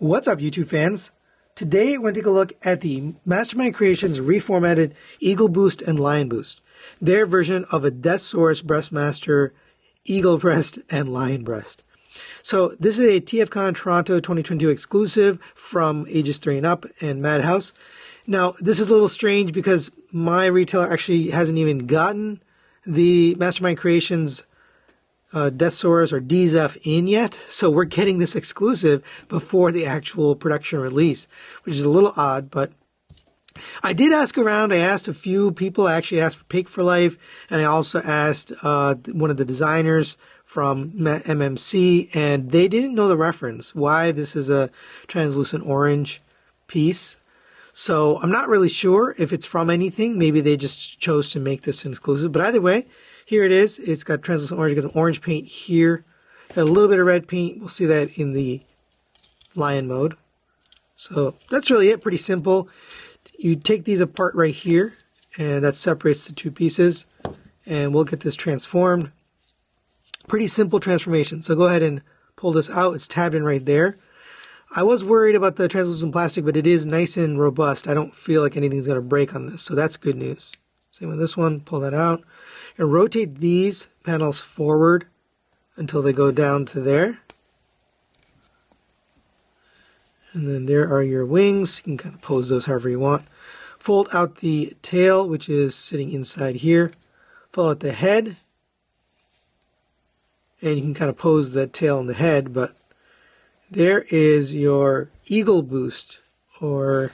What's up, YouTube fans? Today we're going to take a look at the Mastermind Creations reformatted Eaglebreast and Lionbreast, their version of a Deathsaurus Breastmaster, Eaglebreast, and Lionbreast. So this is a TFCon Toronto 2022 exclusive from ages 3 and up and Madhouse. Now this is a little strange because my retailer actually hasn't even gotten the Mastermind Creations Deathsaurus or DZF in yet, so we're getting this exclusive before the actual production release, which is a little odd. But I did ask around. I asked a few people. I actually asked for Pig for Life, and I also asked one of the designers from MMC, and they didn't know the reference, why this is a translucent orange piece. So I'm not really sure if it's from anything. Maybe they just chose to make this an exclusive, but either way, here it is. It's got translucent orange. You got some orange paint here. Got a little bit of red paint. We'll see that in the lion mode. So that's really it. Pretty simple. You take these apart right here, and that separates the two pieces. And we'll get this transformed. Pretty simple transformation. So go ahead and pull this out. It's tabbed in right there. I was worried about the translucent plastic, but it is nice and robust. I don't feel like anything's going to break on this. So that's good news. Same with this one. Pull that out. And rotate these panels forward until they go down to there. And then there are your wings. You can kind of pose those however you want. Fold out the tail, which is sitting inside here. Fold out the head. And you can kind of pose the tail and the head, but there is your Eaglebreast or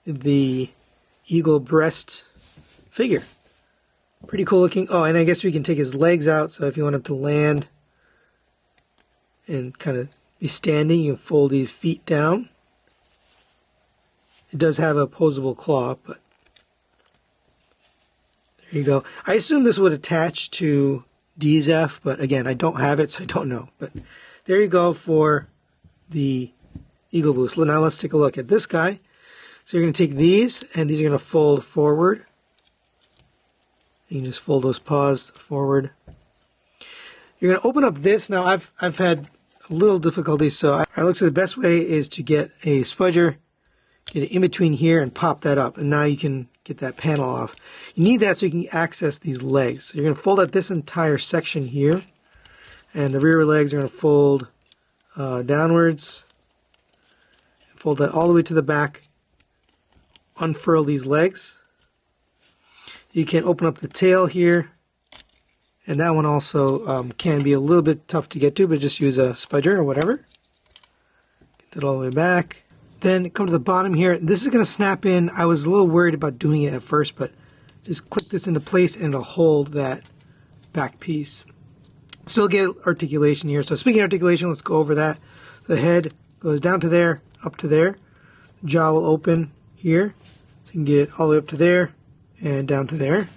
the Eaglebreast figure. Pretty cool looking. Oh, and I guess we can take his legs out, so if you want him to land and kind of be standing, you can fold these feet down. It does have a posable claw, but there you go. I assume this would attach to DZF, but again, I don't have it, so I don't know. But there you go for the Eaglebreast. Now let's take a look at this guy. So you're going to take these, and these are going to fold forward. You can just fold those paws forward. You're going to open up this. Now I've had a little difficulty, so I look, so the best way is to get a spudger, get it in between here, and pop that up. And now you can get that panel off. You need that so you can access these legs. So you're going to fold out this entire section here, and the rear legs are going to fold downwards. Fold that all the way to the back. Unfurl these legs. You can open up the tail here, and that one also can be a little bit tough to get to, but just use a spudger or whatever. Get that all the way back. Then come to the bottom here. This is going to snap in. I was a little worried about doing it at first, but just click this into place and it'll hold that back piece. Still get articulation here. So speaking of articulation, let's go over that. The head goes down to there, up to there. Jaw will open here. So you can get it all the way up to there and down to there.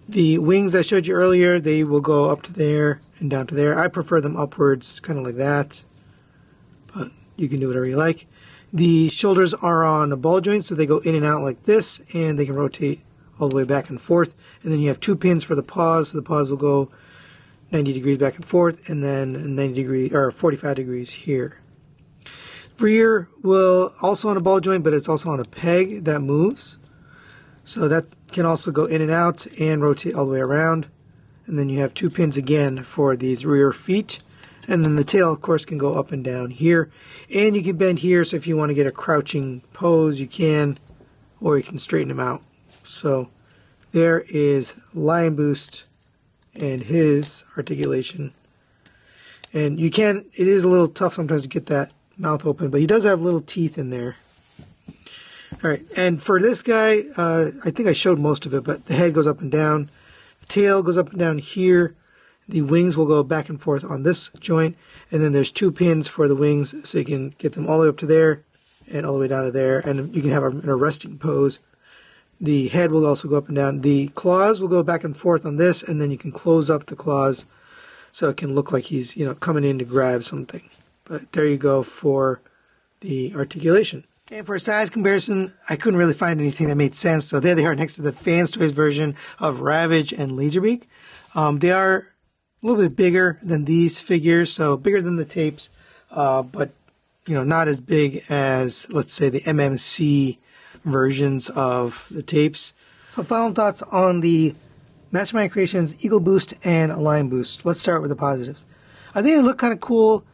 The wings I showed you earlier, they will go up to there and down to there. I prefer them upwards, kind of like that, but you can do whatever you like. The shoulders are on a ball joint, so they go in and out like this, and they can rotate all the way back and forth. And then you have two pins for the paws, so the paws will go 90 degrees back and forth, and then 90 degrees or 45 degrees here. Rear will also on a ball joint, but it's also on a peg that moves. So that can also go in and out and rotate all the way around. And then you have two pins again for these rear feet. And then the tail, of course, can go up and down here. And you can bend here, so if you want to get a crouching pose, you can. Or you can straighten them out. So there is Lionbreast and his articulation. And you can, it is a little tough sometimes to get that mouth open, but he does have little teeth in there. Alright, and for this guy, I think I showed most of it, but the head goes up and down. The tail goes up and down here. The wings will go back and forth on this joint. And then there's two pins for the wings, so you can get them all the way up to there and all the way down to there. And you can have a resting pose. The head will also go up and down. The claws will go back and forth on this, and then you can close up the claws so it can look like he's, coming in to grab something. But there you go for the articulation. And for a size comparison, I couldn't really find anything that made sense. So there they are next to the Fans Toys version of Ravage and Laserbeak. They are a little bit bigger than these figures, so bigger than the tapes, but not as big as, let's say, the MMC versions of the tapes. So final thoughts on the Mastermind Creations Eaglebreast and Lionbreast. Let's start with the positives. I think they look kind of cool.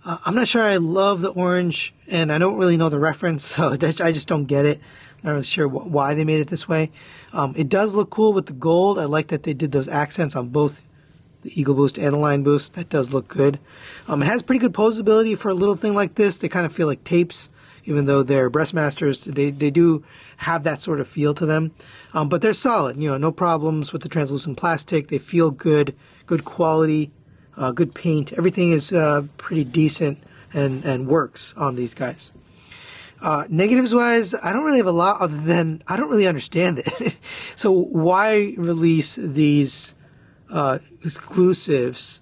I'm not sure I love the orange, and I don't really know the reference, so I just don't get it. I'm not really sure why they made it this way. It does look cool with the gold. I like that they did those accents on both the Eaglebreast and the Lionbreast. That does look good. It has pretty good posability for a little thing like this. They kind of feel like tapes, even though they're Breastmasters. They do have that sort of feel to them. But they're solid. No problems with the translucent plastic. They feel good, good quality, good paint. Everything is pretty decent and works on these guys. Negatives wise, I don't really have a lot other than I don't really understand it. So why release these exclusives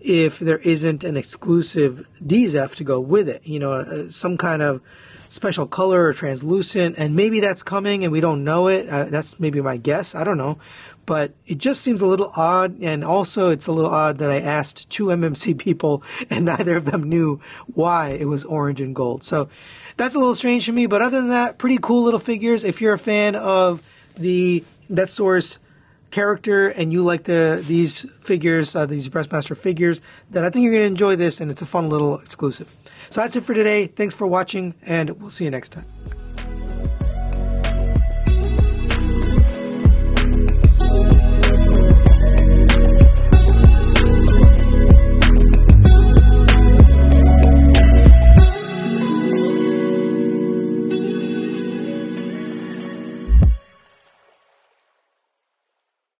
if there isn't an exclusive DZEF to go with it? Some kind of special color or translucent, and maybe that's coming and we don't know it. That's maybe my guess. I don't know. But it just seems a little odd, and also it's a little odd that I asked 2 MMC people and neither of them knew why it was orange and gold. So that's a little strange to me, but other than that, pretty cool little figures. If you're a fan of the Source character and you like these figures, these Breastmaster figures, then I think you're going to enjoy this, and it's a fun little exclusive. So that's it for today. Thanks for watching, and we'll see you next time.